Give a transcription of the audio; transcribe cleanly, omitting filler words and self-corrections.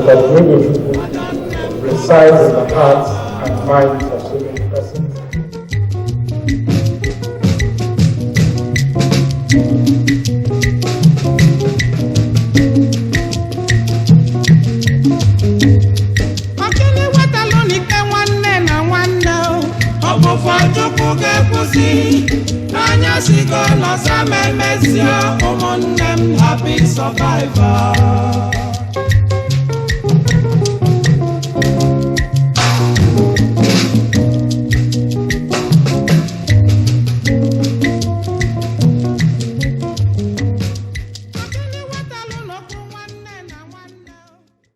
that really resides in the hearts and minds of so many persons. Happy survivor.